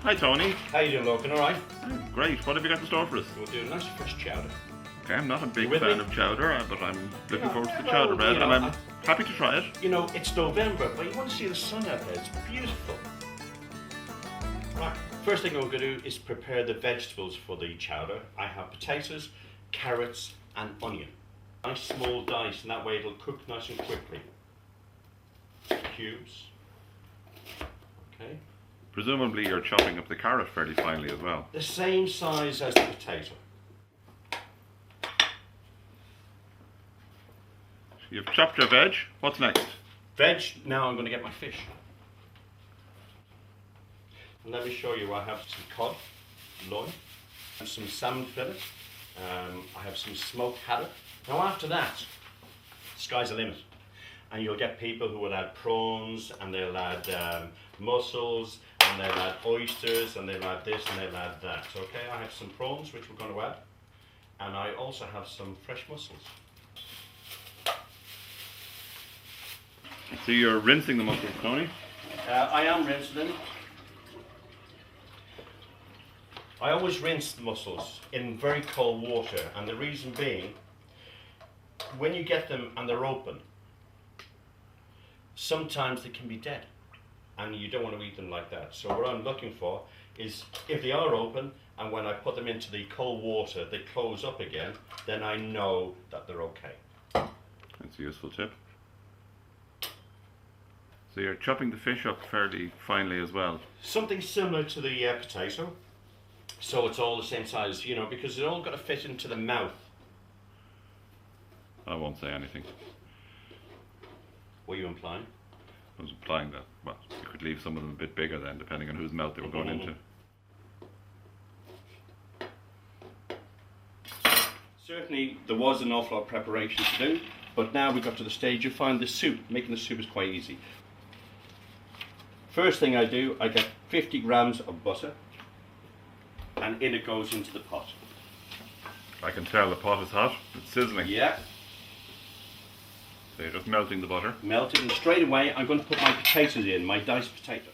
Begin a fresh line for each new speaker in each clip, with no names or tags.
Hi Tony.
How you doing, Lorcan? All right?
Great. What have you got in store for us?
We'll do a nice fresh chowder.
Okay, I'm not a big
with
fan
me?
of chowder, but I'm looking forward to the
well,
chowder bread,
you know,
and I'm happy to try it.
You know, it's November, but you want to see the sun out there. It's beautiful. Right. First thing I'm going to do is prepare the vegetables for the chowder. I have potatoes, carrots, and onion. Nice small dice, and that way it'll cook nice and quickly. Cubes. Okay.
Presumably you're chopping up the carrot fairly finely as well.
The same size as the potato.
You've chopped your veg. What's next?
Veg, now I'm going to get my fish. And let me show you, I have some cod, loin, and some salmon fillet. I have some smoked haddock. Now after that, sky's the limit. And you'll get people who will add prawns, and they'll add mussels, and they'll add oysters, and they'll add this, and they'll add that. Okay, I have some prawns, which we're going to add. And I also have some fresh mussels.
So you're rinsing the mussels, Tony?
I am rinsing them. I always rinse the mussels in very cold water, and the reason being, when you get them and they're open, sometimes they can be dead, and you don't want to eat them like that. So what I'm looking for is, if they are open, and when I put them into the cold water, they close up again, then I know that they're okay.
That's a useful tip. So you're chopping the fish up fairly finely as well.
Something similar to the potato, so it's all the same size, you know, because it's all got to fit into the mouth.
I won't say anything.
What are you implying?
I was implying that, well, you could leave some of them a bit bigger then, depending on whose mouth they were going into.
Certainly there was an awful lot of preparation to do, but now we got to the stage you find the soup. Making the soup is quite easy. First thing I do, I get 50 grams of butter, and in it goes into the pot.
I can tell the pot is hot, it's sizzling.
Yeah.
So you're just melting the butter.
Melted, and straight away I'm going to put my potatoes in, my diced potato.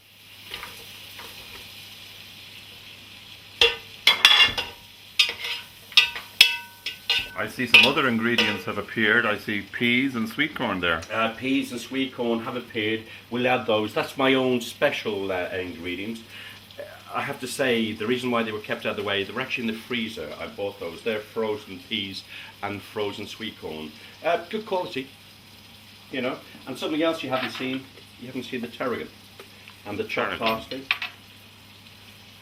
I see some other ingredients have appeared. I see peas and sweet corn there.
Peas and sweet corn have appeared. We'll add those. That's my own special ingredients. I have to say, the reason why they were kept out of the way, they were actually in the freezer. I bought those. They're frozen peas and frozen sweet corn. Good quality, you know. And something else you haven't seen the tarragon and the chopped parsley.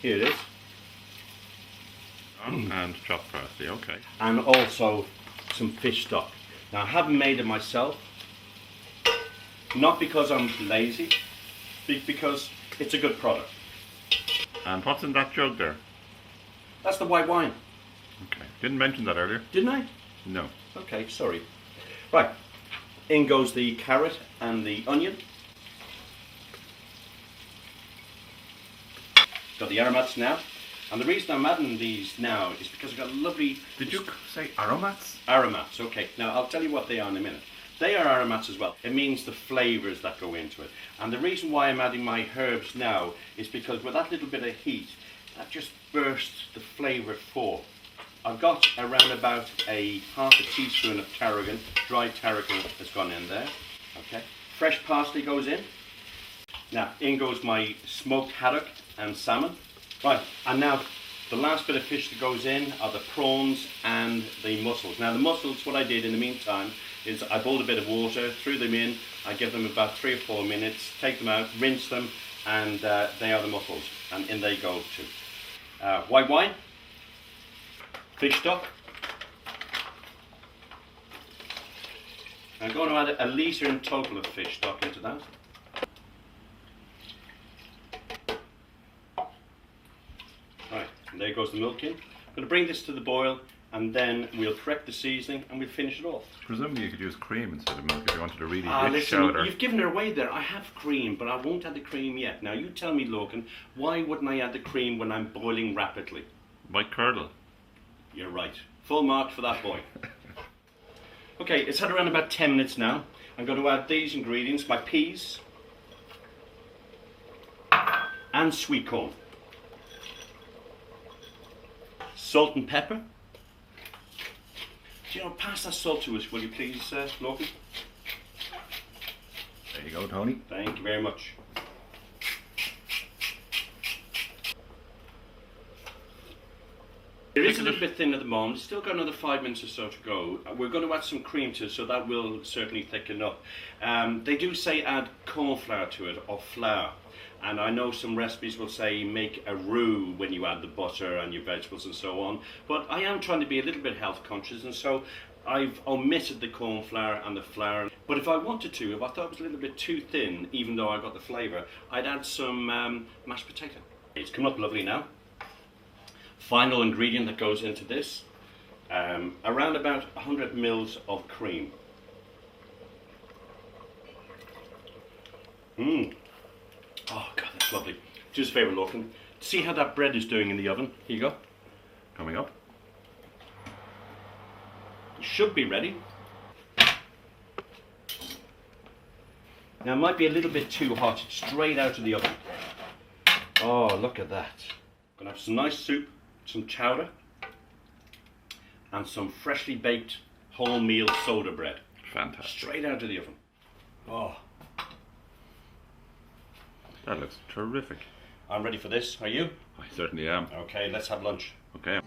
Here it is.
And chopped parsley, okay.
And also some fish stock. Now I haven't made it myself, not because I'm lazy, because it's a good product.
And what's in that jug there?
That's the white wine.
Okay, didn't mention that earlier.
Didn't I?
No.
Okay, sorry. Right, in goes the carrot and the onion. Got the aromats now. And the reason I'm adding these now is because I've got lovely...
Did you say aromats?
Aromats, okay. Now I'll tell you what they are in a minute. They are aromats as well. It means the flavours that go into it. And the reason why I'm adding my herbs now is because with that little bit of heat, that just bursts the flavour forth. I've got around about a half a teaspoon of tarragon, dried tarragon has gone in there. Okay. Fresh parsley goes in. Now in goes my smoked haddock and salmon. Right, and now the last bit of fish that goes in are the prawns and the mussels. Now the mussels, what I did in the meantime is I boiled a bit of water, threw them in, I give them about 3 or 4 minutes, take them out, rinse them, and they are the mussels, and in they go too. White wine, fish stock. I'm going to add a litre in total of fish stock into that. Right, and there goes the milk in. I'm going to bring this to the boil, and then we'll correct the seasoning and we'll finish it off.
Presumably you could use cream instead of milk if you wanted a really rich
Listen,
chowder.
you've given her away there. I have cream, but I won't add the cream yet. Now you tell me, Lorcan, why wouldn't I add the cream when I'm boiling rapidly?
Might curdle.
You're right. Full mark for that boy. Okay, it's had around about 10 minutes now. I'm going to add these ingredients, my peas and sweet corn. Salt and pepper. Do you know, pass that salt to us, will you please, Lorcan?
There you go, Tony.
Thank you very much. It is a little bit thin at the moment. Still got another 5 minutes or so to go. We're going to add some cream to it, so that will certainly thicken up. They do say add corn flour to it, or flour. And I know some recipes will say make a roux when you add the butter and your vegetables and so on. But I am trying to be a little bit health conscious, and so I've omitted the corn flour and the flour. But if I wanted to, if I thought it was a little bit too thin, even though I got the flavour, I'd add some mashed potato. It's come up lovely now. Final ingredient that goes into this, around about 100 mils of cream. Oh God, that's lovely. Do us a favour, Lorcan. See how that bread is doing in the oven? Here you go.
Coming up.
Should be ready. Now it might be a little bit too hot, straight out of the oven. Oh, look at that. Gonna have some nice soup, some chowder, and some freshly baked wholemeal soda bread.
Fantastic.
Straight out of the oven. Oh,
That looks terrific.
I'm ready for this. Are you?
I certainly am.
Okay, let's have lunch.
Okay.